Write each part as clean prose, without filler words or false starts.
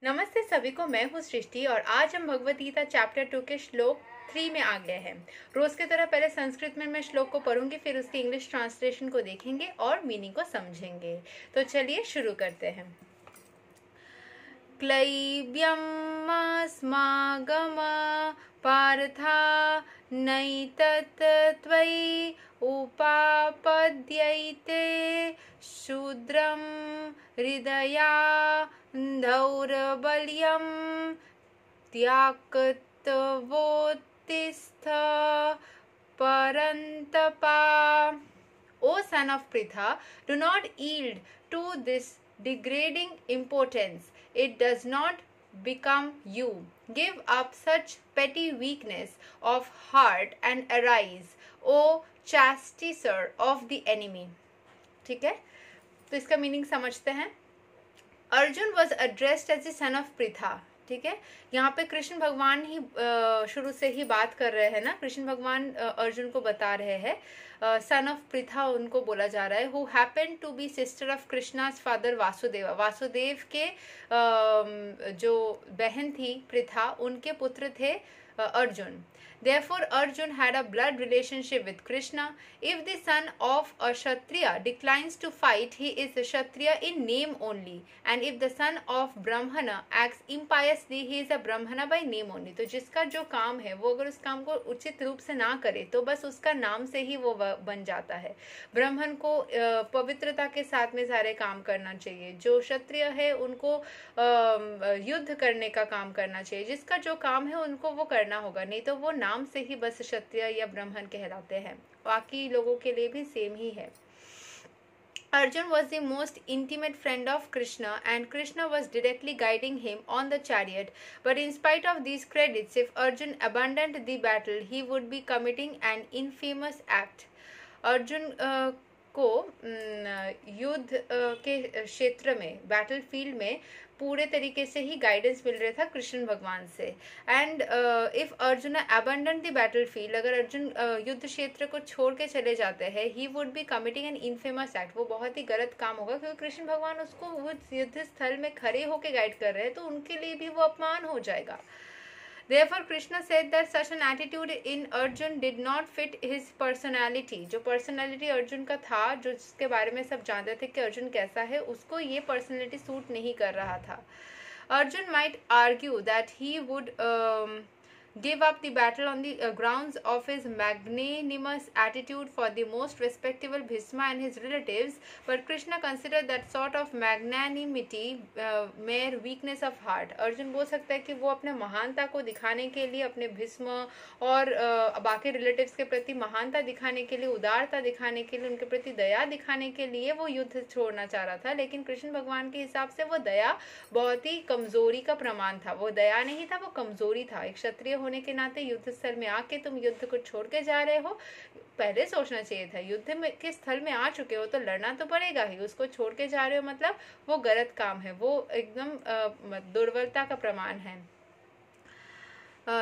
नमस्ते सभी को, मैं हूँ सृष्टि और आज हम भगवद गीता चैप्टर 2 के श्लोक 3 में आ गए हैं। रोज की तरह पहले संस्कृत में मैं श्लोक को पढ़ूंगी, फिर उसकी इंग्लिश ट्रांसलेशन को देखेंगे और मीनिंग को समझेंगे। तो चलिए शुरू करते हैं। क्लैब्यमस्मागम पार्था नैतत् त्वयि उपापद्यैते शूद्रं हृदया दौर्बल्यं त्याक्तवोत्तिष्ठ परन्तपा. O son of Pritha, do not yield to this degrading impotence. It does not become you. Give up such petty weakness of heart and arise, O chastiser of the enemy. ठीक है, तो इसका मीनिंग समझते हैं. Arjun was addressed as a son of Pritha. ठीक है, यहाँ पे कृष्ण भगवान ही शुरू से ही बात कर रहे हैं ना. कृष्ण भगवान अर्जुन को बता रहे हैं सन ऑफ पृथा उनको बोला जा रहा है. Who happen to be sister of Krishna's father Vasudev. Vasudev के जो बहन थी पृथा, उनके पुत्र थे Arjun. Therefore, Arjun had a blood relationship with Krishna. If the son of a Kshatriya declines to fight, he is a Kshatriya in name only. And if the son of Brahmana acts impiously, he is a Brahmana by name only. तो जिसका जो काम है वो अगर उस काम को उचित रूप से ना करे तो बस उसका नाम से ही वो बन जाता है. ब्राह्मण को पवित्रता के साथ में सारे काम करना चाहिए. जो क्षत्रिय है उनको युद्ध करने का काम करना चाहिए. जिसका जो काम है उनको वो करना होगा, नहीं तो वो नाम से ही बस क्षत्रिय या ब्राह्मण कहलाते हैं. बाकी लोगों के लिए भी सेम ही है. Arjun was the most intimate friend of Krishna and Krishna was directly guiding him on the chariot. But in spite of these credits, if Arjun abandoned the battle, he would be committing an infamous act. Arjun को युद्ध के क्षेत्र में, battle field में पूरे तरीके से ही guidance मिल रहा था कृष्ण भगवान से. And if Arjun abandon the battle field, अगर अर्जुन युद्ध क्षेत्र को छोड़ के चले जाते हैं, he would be committing an infamous act. वो बहुत ही गलत काम होगा, क्योंकि कृष्ण भगवान उसको वो युद्ध स्थल में खड़े होके गाइड कर रहे हैं, तो उनके लिए भी वो अपमान हो जाएगा. Therefore, Krishna said that such an attitude in Arjun did not fit his personality. जो personality अर्जुन का था, जो जिसके बारे में सब जानते थे कि अर्जुन कैसा है, उसको ये personality सूट नहीं कर रहा था. Arjun might argue that he would give up the battle on the grounds of his magnanimous attitude for the most respectable Bhishma and his relatives, but Krishna considered that sort of magnanimity mere weakness of heart. Arjun बोल सकता है कि वो अपने महानता को दिखाने के लिए, अपने भीष्म और बाकी रिलेटिव्स के प्रति महानता दिखाने के लिए, उदारता दिखाने के लिए, उनके प्रति दया दिखाने के लिए वो युद्ध छोड़ना चाह रहा था. लेकिन कृष्ण भगवान के हिसाब से वो दया बहुत ही कमजोरी का प्रमाण था. वो दया नहीं था, वो कमजोरी था. एक क्षत्रिय होने के नाते युद्ध स्थल में आके तुम युद्ध को छोड़ के जा रहे हो, पहले सोचना चाहिए था. युद्ध में के स्थल में आ चुके हो तो लड़ना तो पड़ेगा ही. उसको छोड़ के जा रहे हो मतलब वो गलत काम है, वो एकदम दुर्बलता का प्रमाण है.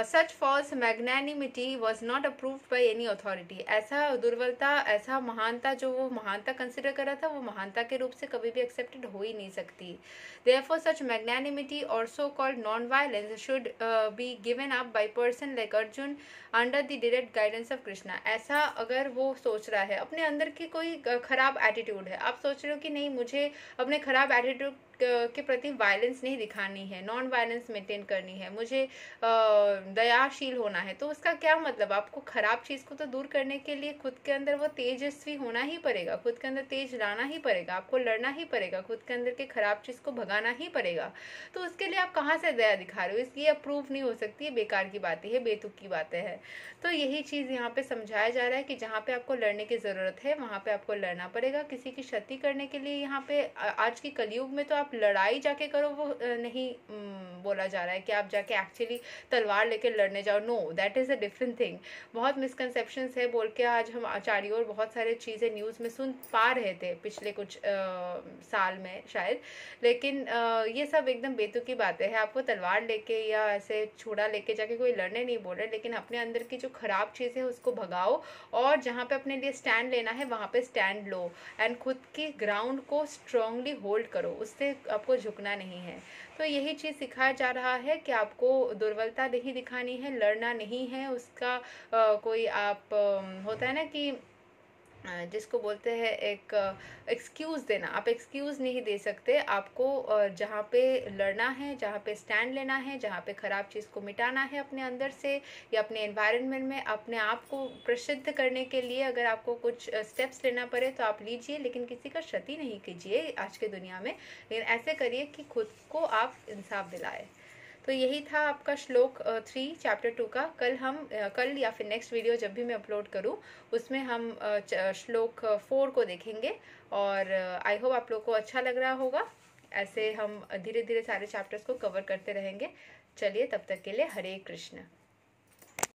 Such false magnanimity was not approved by any authority. ऐसा दुर्बलता, ऐसा महानता जो वो महानता कंसिडर कर रहा था, वो महानता के रूप से कभी भी एक्सेप्टेड हो ही नहीं सकती. Therefore, such magnanimity or so-called non-violence should be given up by person like Arjun under the direct guidance of Krishna. ऐसा अगर वो सोच रहा है, अपने अंदर की कोई खराब एटीट्यूड है, आप सोच रहे हो कि नहीं मुझे अपने खराब एटीट्यूड के प्रति वायलेंस नहीं दिखानी है, नॉन वायलेंस मेंटेन करनी है, मुझे दयाशील होना है, तो उसका क्या मतलब? आपको खराब चीज को तो दूर करने के लिए खुद के अंदर वो तेजस्वी होना ही पड़ेगा, खुद के अंदर तेज लाना ही पड़ेगा, आपको लड़ना ही पड़ेगा, खुद के अंदर के खराब चीज को भगाना ही पड़ेगा. तो उसके लिए आप कहाँ से दया दिखा रहे हो? ये अप्रूव नहीं हो सकती, बेकार की बातें है, बेतुक की बातें हैं. तो यही चीज यहाँ पे समझाया जा रहा है कि जहाँ पे आपको लड़ने की जरूरत है वहां पे आपको लड़ना पड़ेगा. किसी की क्षति करने के लिए यहाँ पे आज की कलयुग में तो आप लड़ाई जाके करो, वो नहीं बोला जा रहा है कि आप जाके एक्चुअली तलवार लेके लड़ने जाओ. No, that is a different thing. बहुत मिसकंसेप्शंस है बोल के आज हम आचार्यों और बहुत सारे चीजें न्यूज में सुन पा रहे थे पिछले कुछ साल में शायद. लेकिन ये सब एकदम बेतुकी बातें हैं. आपको तलवार लेके या ऐसे छुरा लेके जाके कोई लड़ने नहीं बोल रहे, लेकिन अपने अंदर की जो खराब चीज़ है उसको भगाओ और जहाँ पे अपने लिए स्टैंड लेना है वहाँ पे स्टैंड लो एंड खुद की ग्राउंड को स्ट्रांगली होल्ड करो. उससे आपको झुकना नहीं है। तो यही चीज़ सिखाया जा रहा है कि आपको दुर्बलता नहीं दिखानी है, लड़ना नहीं है उसका कोई आप होता है ना कि जिसको बोलते हैं एक एक्सक्यूज़ देना, आप एक्सक्यूज़ नहीं दे सकते। आपको जहाँ पे लड़ना है, जहाँ पे स्टैंड लेना है, जहाँ पे ख़राब चीज़ को मिटाना है अपने अंदर से या अपने एनवायरनमेंट में, अपने आप को प्रसिद्ध करने के लिए अगर आपको कुछ स्टेप्स लेना पड़े तो आप लीजिए, लेकिन किसी का क्षति नहीं कीजिए आज के दुनिया में। लेकिन ऐसे करिए कि खुद को आप इंसाफ दिलाए। तो यही था आपका श्लोक 3 चैप्टर 2 का। कल या फिर नेक्स्ट वीडियो जब भी मैं अपलोड करूँ उसमें हम श्लोक 4 को देखेंगे। और आई होप आप लोग को अच्छा लग रहा होगा। ऐसे हम धीरे धीरे सारे चैप्टर्स को कवर करते रहेंगे। चलिए, तब तक के लिए हरे कृष्ण।